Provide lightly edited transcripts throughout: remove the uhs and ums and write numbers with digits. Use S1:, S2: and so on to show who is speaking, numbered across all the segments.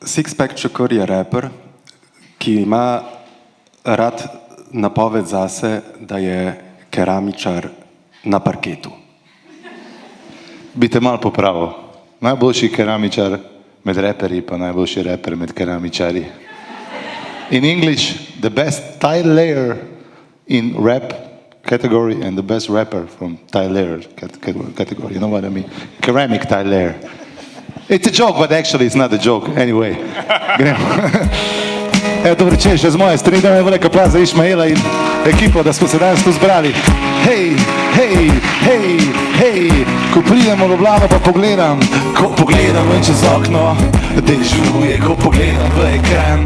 S1: Sixpack Shakur je raper, ki ima rad napoved zase, da je keramičar na parketu.
S2: Bi te malo popravil. Najboljši keramičar med reperji, pa najboljši reper med keramičarji. In English, the best tile layer in rap category and the best rapper from tile layer category. You know what I mean? Ceramic tile layer. It's a joke, but actually it's not a joke. Anyway. Evo, dobro večer, še z moje strani, da me velika plaz za Išmaela in ekipo, da smo se danes tu zbrali. Hej, hej, hej, hej, ko pridem v Ljubljano pa pogledam, ko pogledam ven čez okno, dežuje, ko pogledam v ekran,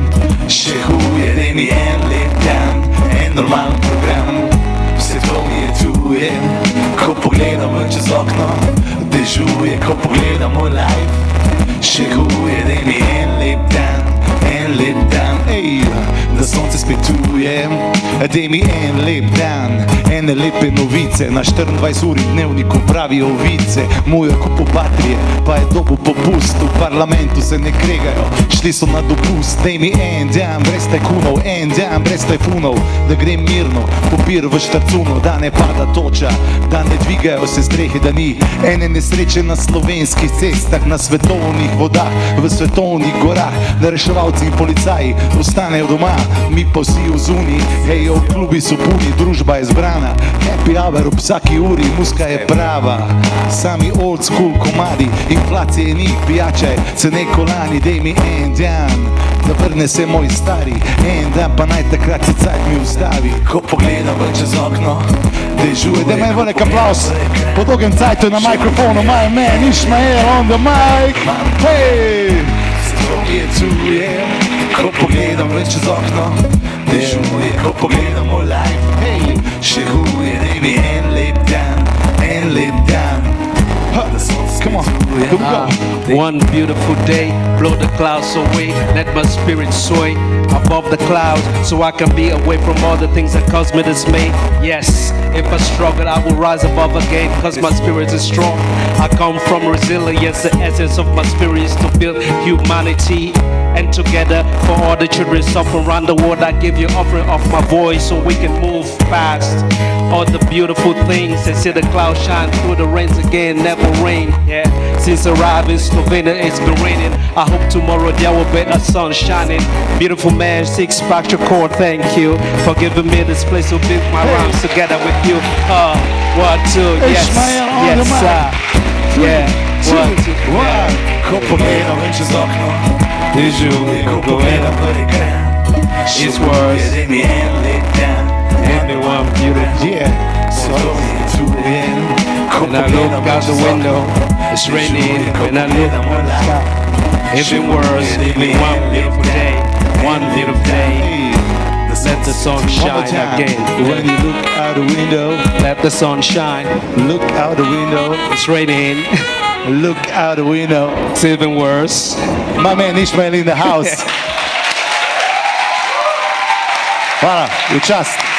S2: še huje, da mi en lep dan, en normalen program, vse to mi je tuje, ko pogledam ven čez okno, dežuje, ko pogledam moj life, še huje, da mi en lep dan, ej, da sonce spet tuje, dej mi en lep dan, ene lepe novice, na 24 uri dnevniku pravijo vice, mojo kupo patrije, pa je dobo popust, v parlamentu se ne kregajo, šli so na dopust, dej mi en dan brez tajkunov, en dan brez tajfunov, da grem mirno, popir v štarcuno, da ne pada toča, da ne dvigajo se strehe, da ni ene nesreče na slovenskih cestah, na svetovnih vodah, v svetovnih gorah, da reševalci in policaji ostanejo doma, mi pa vsi v zuni, hej, klubi so puni, družba je zbrana, happy hour ob vsaki uri, muska je prava, sami old school komadi, inflacije ni, pijače, cene kolani, dej mi en dan, da vrne se moj stari, en dan pa naj takrat se cajt mi ustavi, ko pogledam ven čez okno, dežuje, daj me velik aplaus, po dolgem cajtu na mikrofonu, my man Išmael on the mic, hej! Je tuje, ko pogledam ven čez okno, dežuje, ko pogledam moj life, hej, še huje, daj mi en lep dan, da sonce spet tuje.
S3: One beautiful day, blow the clouds away, let my spirit soar above the clouds, so I can be away from all the things that cause me dismay. Yes, if I struggle, I will rise above again, cause my spirit is strong. I come from resilience, the essence of my spirit is to build humanity. And together, for all the children suffering around the world, I give you offering of my voice so we can move past all the beautiful things and see the clouds shine through the rains again, never rain. Yeah, since arriving Slovenia, it's been raining. I hope tomorrow there will be a sun shining. Beautiful man, Sixpack Shakur, thank you for giving me this place to build my rhymes together with you. 1, 2, yes, yes, yeah, 1, 2, 1.
S2: Ko pogledam ven čez okno,
S3: dežuje,
S2: ko pogledam v ekran,
S3: it's worse.
S2: daj mi en lep dan,
S3: Everyone beautiful.
S2: yeah, so mi je tuje, ko
S3: When I look out the window, it's raining. When I look outside, even worse. One beautiful day, one beautiful day. Let the sun shine again.
S2: When you look out the window,
S3: Let the sun shine.
S2: look out the window,
S3: It's raining.
S2: look out the window.
S3: It's even worse.
S2: My man Išmael in the house. Hvala, v čast.